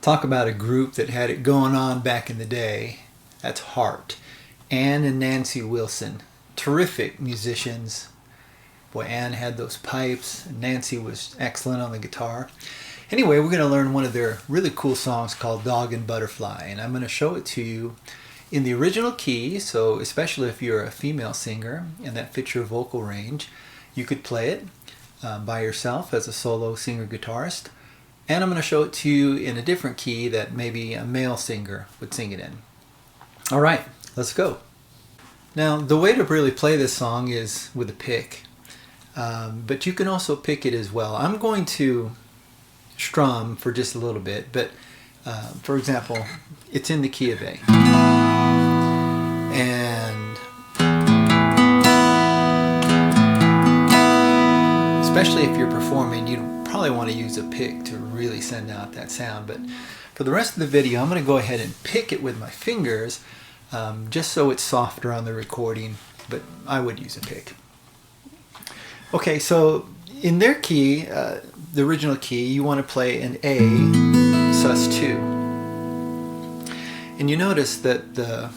Talk about a group that had it going on back in the day. That's Heart. Ann and Nancy Wilson. Terrific musicians. Boy, Ann had those pipes, and Nancy was excellent on the guitar. Anyway, we're going to learn one of their really cool songs called Dog and Butterfly, and I'm going to show it to you in the original key, so especially if you're a female singer and that fits your vocal range, you could play it by yourself as a solo singer-guitarist. And I'm going to show it to you in a different key that maybe a male singer would sing it in. All right, let's go. Now, the way to really play this song is with a pick, but you can also pick it as well. I'm going to strum for just a little bit, but for example, it's in the key of A. And especially if you're performing, you probably want to use a pick to really send out that sound. But for the rest of the video, I'm going to go ahead and pick it with my fingers, just so it's softer on the recording, but I would use a pick. Okay, so in their key, the original key, you want to play an A sus2. And you notice that the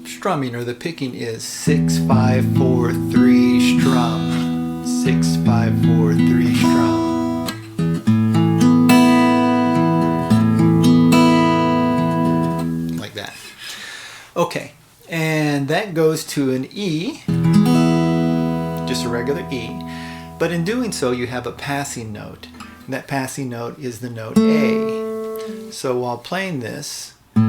strumming or the picking is 6, 5, 4, 3 strum. 6, 5, 4, 3 strum. Like that. Okay, and that goes to an E, just a regular E. But in doing so, you have a passing note. And that passing note is the note A. So while playing this, so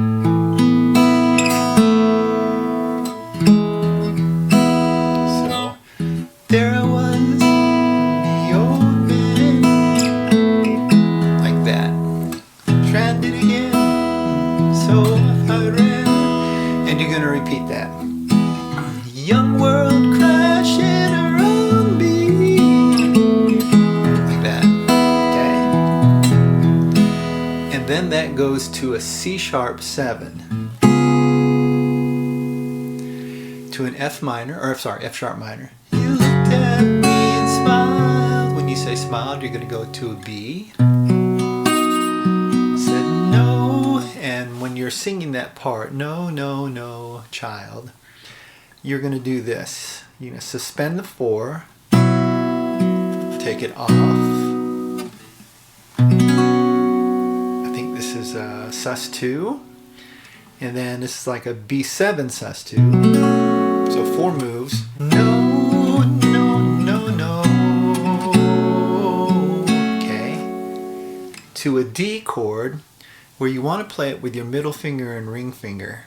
there I was, the old man, like that. Tried it again, so I ran, and you're going to repeat that. Young world crashing around me. Then that goes to a C-sharp 7, to an F minor, or sorry, F-sharp minor. You looked at me and smiled. When you say smiled, you're going to go to a B. Said no, and when you're singing that part, no, no, no, child, you're going to do this. You're going to suspend the 4, take it off. sus2, and then this is like a B7 sus2, so 4 moves. No, no, no, no. Okay, to a D chord where you want to play it with your middle finger and ring finger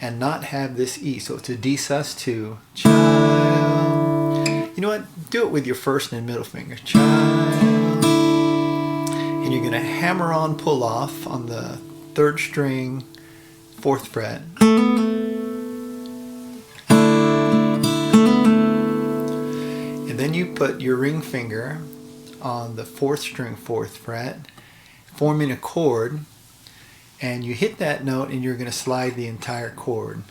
and not have this E, so it's a D sus2, child. You know what, do it with your first and middle finger, child, and you're going to hammer on pull off on the 3rd string, 4th fret. And then you put your ring finger on the 4th string, 4th fret, forming a chord, and you hit that note and you're going to slide the entire chord.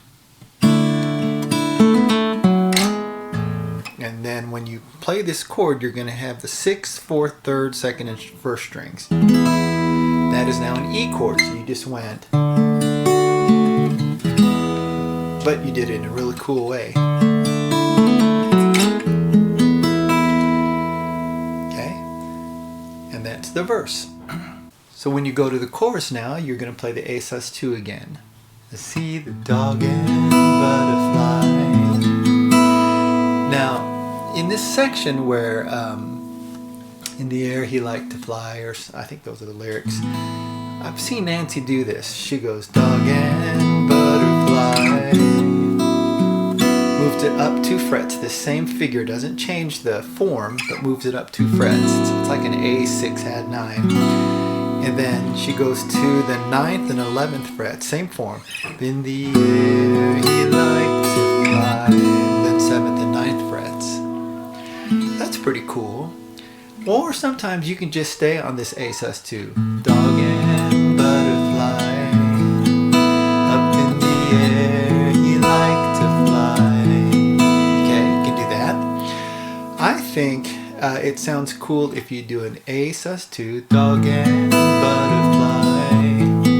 And then when you play this chord, you're going to have the 6th, 4th, 3rd, 2nd, and 1st strings. That is now an E chord, so you just went. But you did it in a really cool way. Okay? And that's the verse. So when you go to the chorus now, you're going to play the A sus2 again. I see the dog and butterfly. Now, in this section where in the air he liked to fly, or I think those are the lyrics, I've seen Nancy do this. She goes, dog and butterfly. Moved it up 2 frets. This same figure doesn't change the form, but moves it up 2 frets. It's like an A6 add 9. And then she goes to the 9th and 11th fret, same form. In the air he liked to fly. Then 7th and 9th frets. That's pretty cool. Or sometimes you can just stay on this A sus2. Dog and butterfly, up in the air he liked to fly. Okay, you can do that. I think it sounds cool if you do an A sus2, dog and butterfly.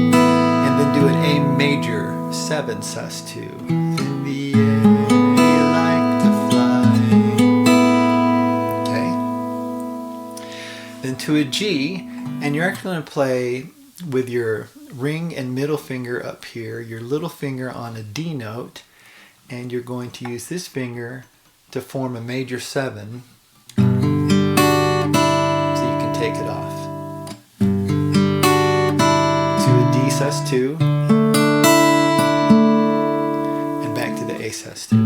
7 sus2. In the air you like to fly. Okay. Then to a G, and you're actually going to play with your ring and middle finger up here, your little finger on a D note, and you're going to use this finger to form a major 7, so you can take it off. To a D sus2, and back to the A sus2.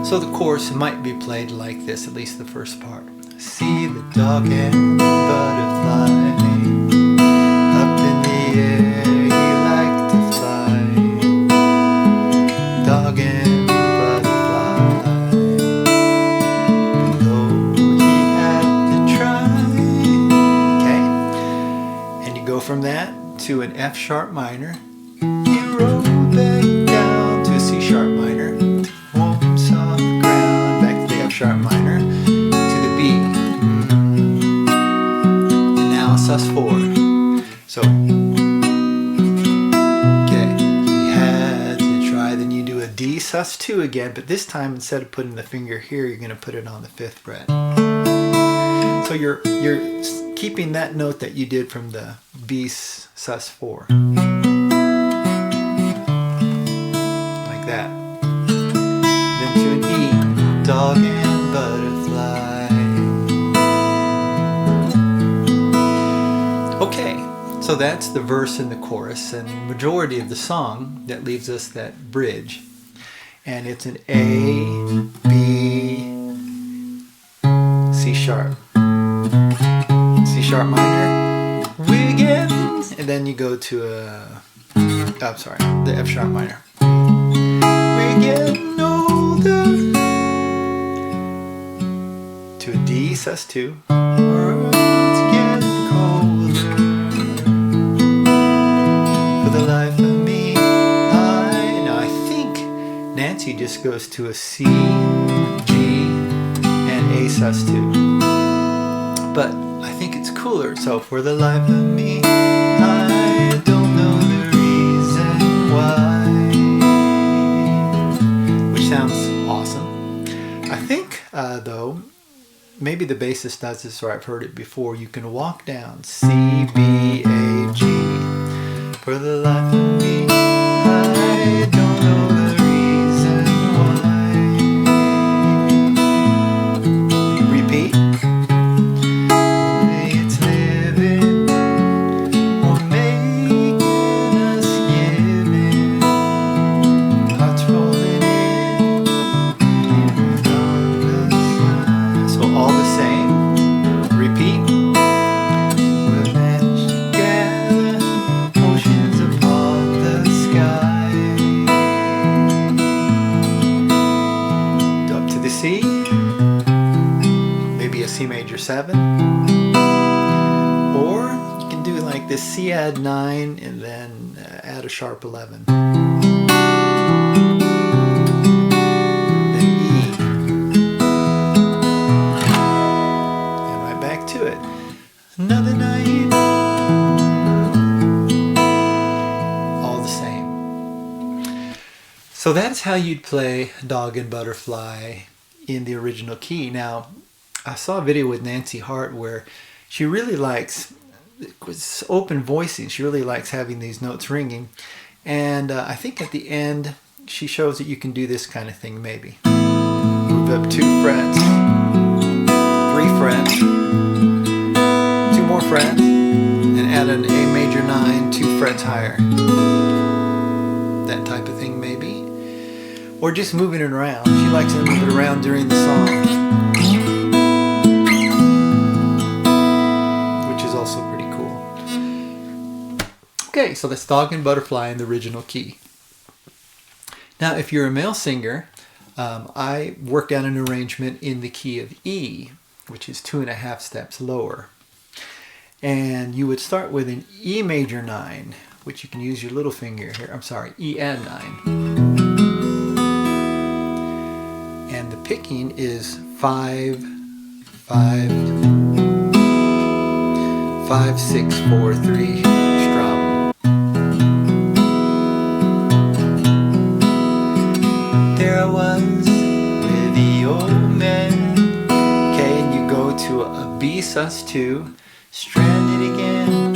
So the chorus might be played like this, at least the first part. See the dog and butterfly. Up in the air he liked to fly. Dog and butterfly. Though he had to try. Okay. And you go from that to an F sharp minor. You roll back down to a C sharp minor. Warm soft ground. Back to the F sharp minor. To the B. And now sus4. So, okay, you had to try, then you do a D sus2 again, but this time instead of putting the finger here, you're going to put it on the 5th fret. So you're keeping that note that you did from the B sus4. Like that. Then to an E, dog and butterfly. Okay. So that's the verse and the chorus, and the majority of the song that leaves us that bridge. And it's an A, B, C sharp, C sharp minor, Wiggins, and then you go to the F sharp minor. We're getting older. To a D sus2. World's getting colder. The life of me, I think Nancy just goes to a C, G, and A sus2. But I think it's cooler. So for the life of me, I don't know the reason why. Which sounds awesome. I think though, maybe the bassist does this, or I've heard it before. You can walk down C, B, A, G. For the life of me, I don't know the reason why. Repeat. It's living or making us giving. Hearts rolling in on the sun. So all the same. Repeat. C, maybe a C major 7, or you can do like this C add 9 and then add a sharp 11. Then E, and right back to it. Another night, all the same. So that's how you'd play Dog and Butterfly in the original key. Now, I saw a video with Nancy Hart where she really likes open voicing. She really likes having these notes ringing. And I think at the end, she shows that you can do this kind of thing maybe. Move up 2 frets, 3 frets, 2 more frets, and add an A major 9, 2 frets higher. That type of thing maybe. Or just moving it around. She likes to move it around during the song, which is also pretty cool. Okay, so that's Dog and Butterfly in the original key. Now, if you're a male singer, I worked out an arrangement in the key of E, which is 2.5 steps lower. And you would start with an E major 9, which you can use your little finger here. I'm sorry, E add 9. And the picking is 5, 5, 5, 6, 4, 3 strum. sus2, stranded again,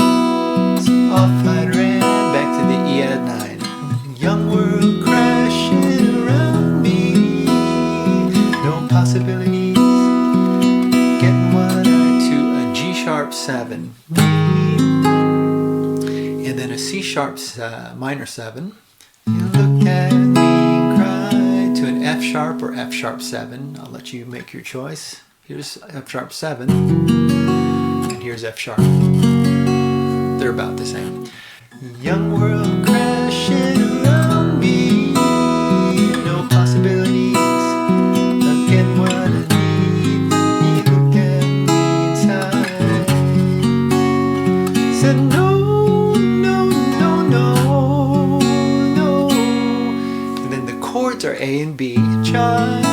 off I ran, back to the E add 9. Young world crashing around me, no possibilities, getting one to a G sharp 7, and then a C sharp minor 7. You look at me, cry, to an F sharp or F sharp 7. I'll let you make your choice. Here's F sharp 7, and here's F sharp. They're about the same. Young world crashing around me, no possibilities, not getting what I need. You look at me inside, said no, no, no, no, no. And then the chords are A and B, child.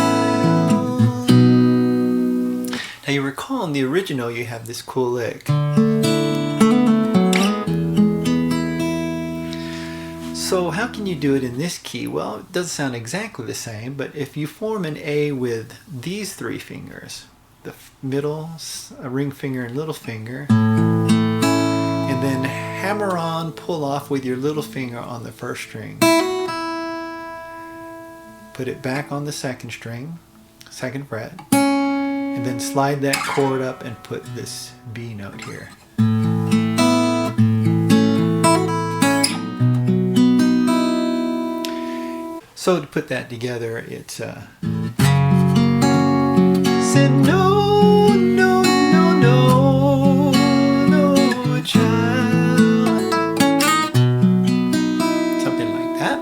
Now you recall in the original you have this cool lick. So how can you do it in this key? Well, it doesn't sound exactly the same, but if you form an A with these 3 fingers, the middle, a ring finger and little finger, and then hammer on, pull off with your little finger on the first string. Put it back on the second string, 2nd fret, and then slide that chord up and put this B note here. So to put that together, it's said no, no, no, no, no, child. Something like that.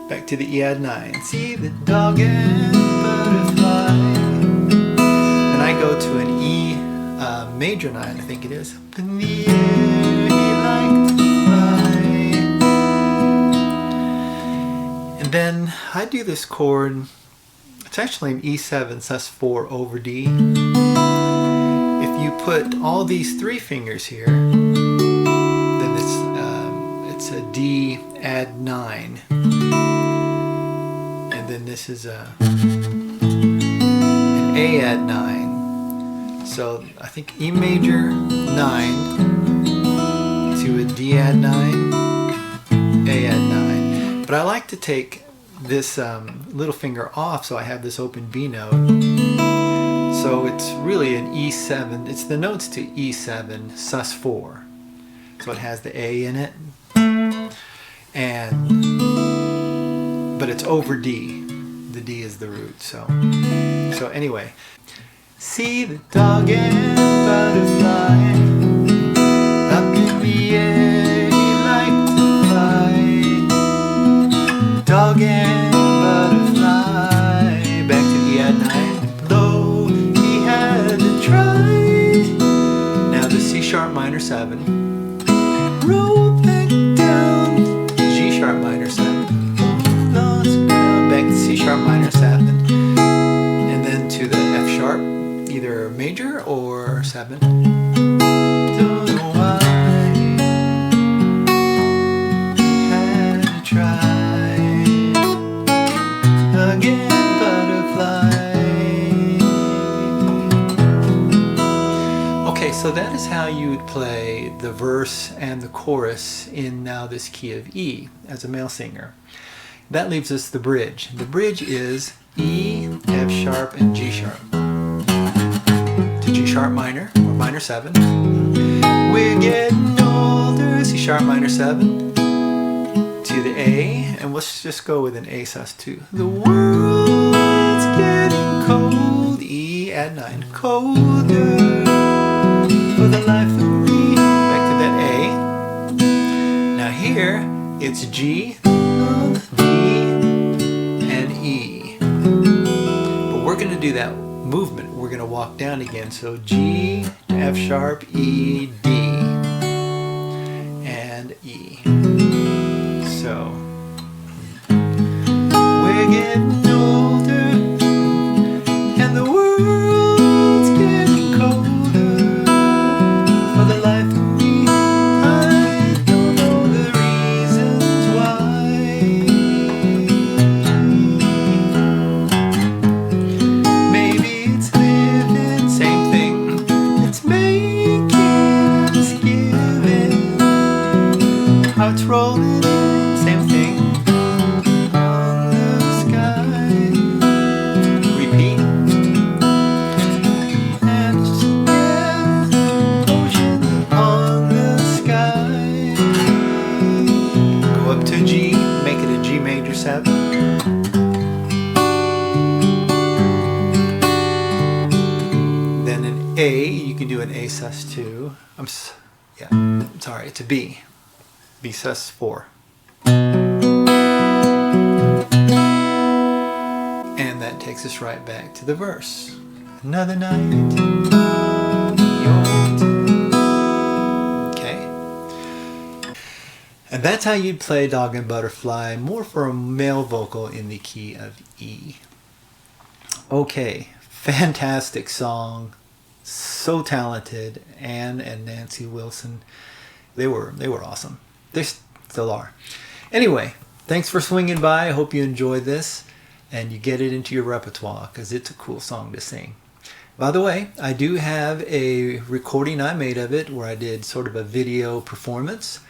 Back to the E add 9. See the dog and butterfly. And I go to an E major 9, I think it is. Up in the air, he liked to fly. Then I do this chord, it's actually an E7 sus4 over D. If you put all these 3 fingers here, then it's a D add 9. And then this is an A add 9. So I think E major 9 to a D add 9, A add 9. But I like to take this little finger off so I have this open B note. So it's really an E7, it's the notes to E7 sus4. So it has the A in it, but it's over D. The D is the root. So anyway, see the dog and butterfly up in the air, he liked to fly. Dog and butterfly, back to E add 9. Though he had to try. Now the C sharp minor 7. Roll back down, G sharp minor 7. Lost ground, back to C sharp minor 7. And then to the F sharp, either major or 7. Don't know why he had to try. Again, butterfly. Okay, so that is how you would play the verse and the chorus in now this key of E as a male singer. That leaves us the bridge. The bridge is E, F sharp, and G sharp. To G sharp minor, or minor 7. We're getting older, C sharp minor 7. To the A, and let's just go with an A sus2. The world's getting cold, E add 9, colder for the life of me. Back to that A. Now here, it's G, D, and E. But we're going to do that movement. We're going to walk down again. So G, F sharp, E, D, and E. So we're getting older, and the world's getting colder for the life of me. I don't know the reasons why. Maybe it's living, same thing. It's maybe Hearts rolling in, same thing. On the sky. Repeat. And yeah, ocean on the sky. Go up to G, make it a G major 7. Then an A, you can do an A sus2. Sorry, it's a B. B sus 4. And that takes us right back to the verse. Another night. Okay. And that's how you'd play Dog and Butterfly, more for a male vocal in the key of E. Okay, fantastic song. So talented. Anne and Nancy Wilson. They were awesome. They still are. Anyway, thanks for swinging by. I hope you enjoyed this and you get it into your repertoire because it's a cool song to sing. By the way, I do have a recording I made of it where I did sort of a video performance.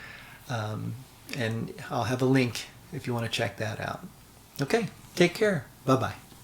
And I'll have a link if you want to check that out. Okay, take care. Bye-bye.